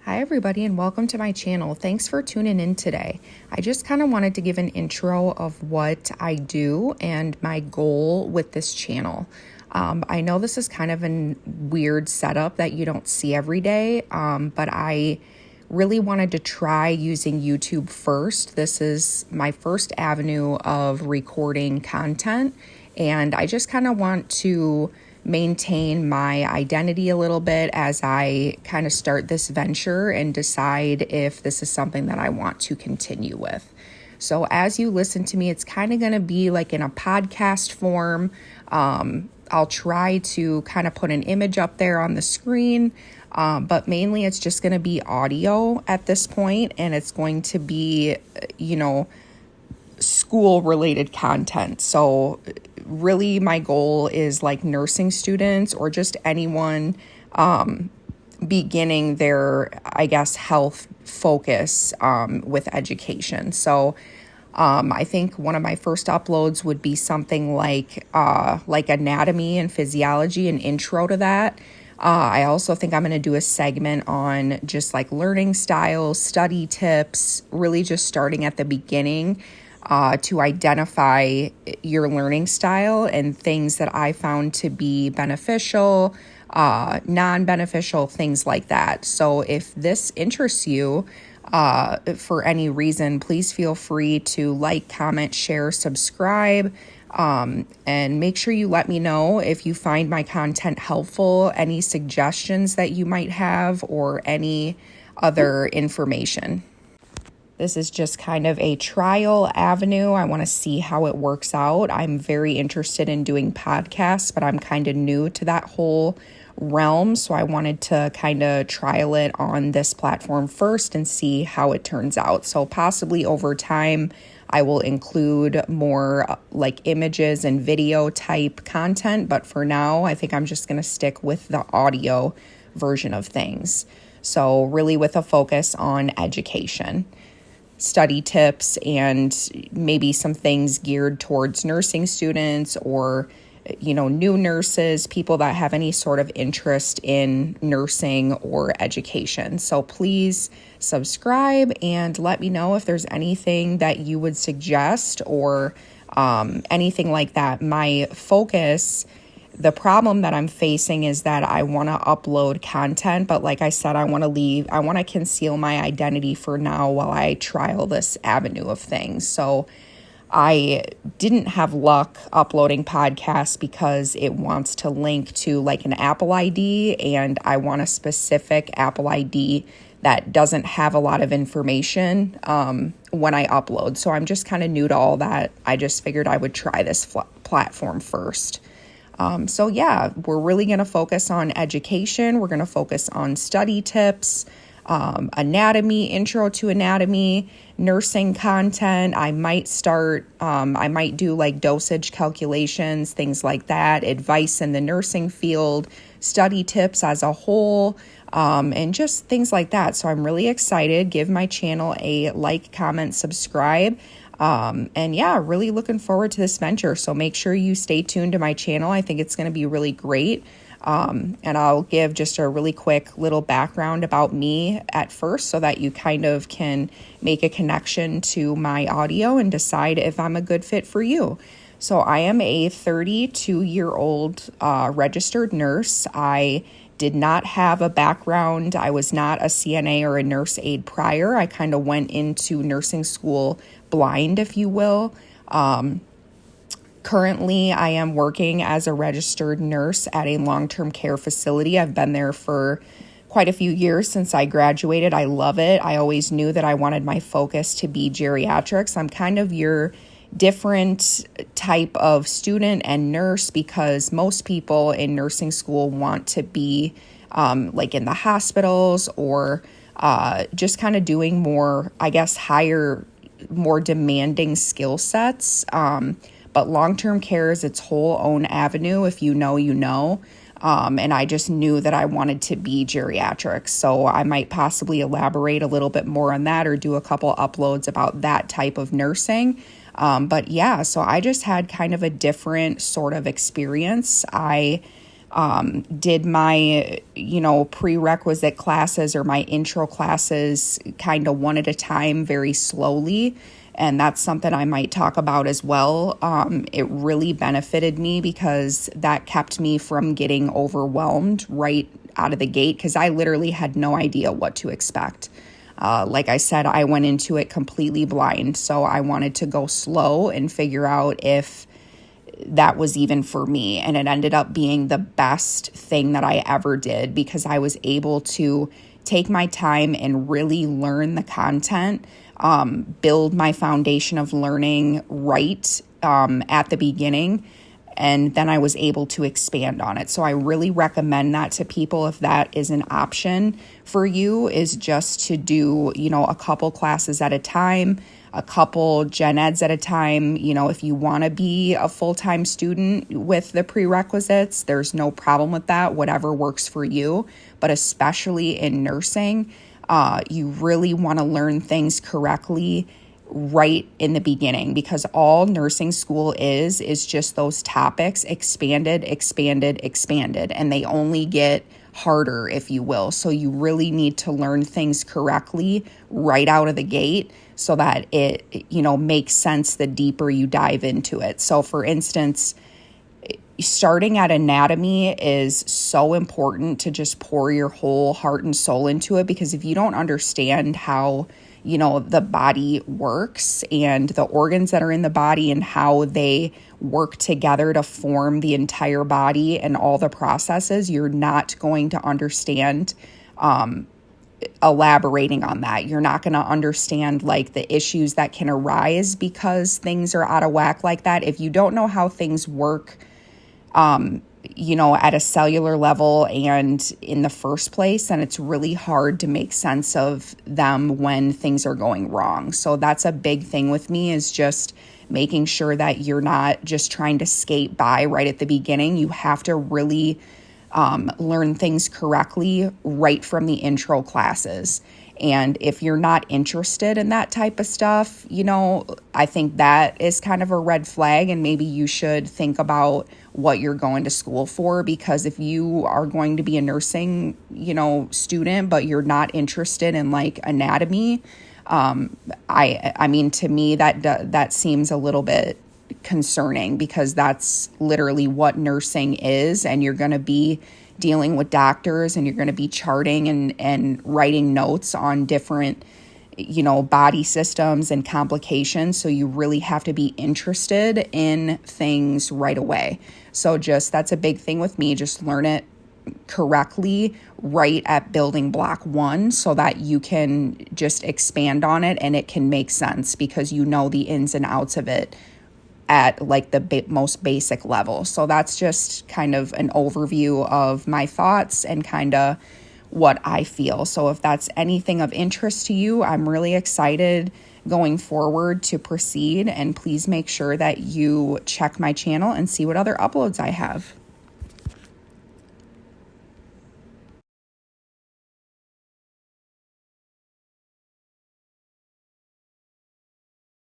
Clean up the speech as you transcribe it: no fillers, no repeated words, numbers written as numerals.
Hi everybody and welcome to my channel. Thanks for tuning in today. I just kind of wanted to give an intro of what I do and my goal with this channel. I know this is kind of a weird setup that you don't see every day, but I really wanted to try using YouTube first. This is my first avenue of recording content, and I just kind of want to maintain my identity a little bit as I kind of start this venture and decide if this is something that I want to continue with. So as you listen to me, it's kind of going to be like in a podcast form. I'll try to kind of put an image up there on the screen, but mainly it's just going to be audio at this point, and it's going to be, school related content. So really my goal is like nursing students or just anyone beginning their, health focus with education. So I think one of my first uploads would be something like anatomy and physiology, an intro to that. I also think I'm going to do a segment on just like learning styles, study tips, really just starting at the beginning to identify your learning style and things that I found to be beneficial, non-beneficial, things like that. So if this interests you for any reason, please feel free to like, comment, share, subscribe, and make sure you let me know if you find my content helpful, any suggestions that you might have, or any other information. This is just kind of a trial avenue. I want to see how it works out. I'm very interested in doing podcasts, but I'm kind of new to that whole realm. So I wanted to kind of trial it on this platform first and see how it turns out. So possibly over time, I will include more like images and video type content. But for now, I think I'm just going to stick with the audio version of things. So really with a focus on education, study tips, and maybe some things geared towards nursing students or, new nurses, people that have any sort of interest in nursing or education. So please subscribe and let me know if there's anything that you would suggest or anything like that. My focus, the problem that I'm facing is that I want to upload content, but like I said, I want to conceal my identity for now while I trial this avenue of things. So I didn't have luck uploading podcasts because it wants to link to like an Apple ID, and I want a specific Apple ID that doesn't have a lot of information when I upload. So I'm just kind of new to all that. I just figured I would try this platform first. We're really going to focus on education. We're going to focus on study tips, anatomy, intro to anatomy, nursing content. I might do like dosage calculations, things like that, advice in the nursing field, study tips as a whole, and just things like that. So I'm really excited. Give my channel a like, comment, subscribe. Really looking forward to this venture. So make sure you stay tuned to my channel. I think it's going to be really great. And I'll give just a really quick little background about me at first so that you kind of can make a connection to my audio and decide if I'm a good fit for you. So I am a 32-year-old registered nurse. I did not have a background. I was not a CNA or a nurse aide prior. I kind of went into nursing school blind, if you will. Currently, I am working as a registered nurse at a long-term care facility. I've been there for quite a few years since I graduated. I love it. I always knew that I wanted my focus to be geriatrics. I'm kind of your different type of student and nurse because most people in nursing school want to be like in the hospitals or just kind of doing more, higher, more demanding skill sets. But long-term care is its whole own avenue. If you know, you know. And I just knew that I wanted to be geriatrics. So I might possibly elaborate a little bit more on that or do a couple uploads about that type of nursing. So I just had kind of a different sort of experience. I did my, prerequisite classes or my intro classes kind of one at a time, very slowly. And that's something I might talk about as well. It really benefited me because that kept me from getting overwhelmed right out of the gate, because I literally had no idea what to expect. Like I said, I went into it completely blind. So I wanted to go slow and figure out if that was even for me. And it ended up being the best thing that I ever did, because I was able to take my time and really learn the content, build my foundation of learning right at the beginning. And then I was able to expand on it. So I really recommend that to people if that is an option for you, is just to do, a couple classes at a time, a couple gen eds at a time. If you want to be a full-time student with the prerequisites, there's no problem with that, whatever works for you. But especially in nursing, you really want to learn things correctly right in the beginning, because all nursing school is just those topics expanded, and they only get harder, if you will. So you really need to learn things correctly right out of the gate so that it, makes sense the deeper you dive into it. So for instance, starting at anatomy is so important to just pour your whole heart and soul into it, because if you don't understand how the body works and the organs that are in the body and how they work together to form the entire body and all the processes, you're not going to understand elaborating on that. You're not going to understand like the issues that can arise because things are out of whack like that. If you don't know how things work, at a cellular level and in the first place, then it's really hard to make sense of them when things are going wrong. So that's a big thing with me, is just making sure that you're not just trying to skate by right at the beginning. You have to really learn things correctly right from the intro classes. And if you're not interested in that type of stuff, I think that is kind of a red flag, and maybe you should think about what you're going to school for, because if you are going to be a nursing, student, but you're not interested in like anatomy, I mean, to me, that seems a little bit concerning, because that's literally what nursing is, and you're going to be dealing with doctors, and you're going to be charting and writing notes on different, body systems and complications. So you really have to be interested in things right away. So that's a big thing with me. Just learn it correctly right at building block 1 so that you can just expand on it and it can make sense, because the ins and outs of it at like the most basic level. So that's just kind of an overview of my thoughts and kind of what I feel. So if that's anything of interest to you, I'm really excited going forward to proceed. And please make sure that you check my channel and see what other uploads I have.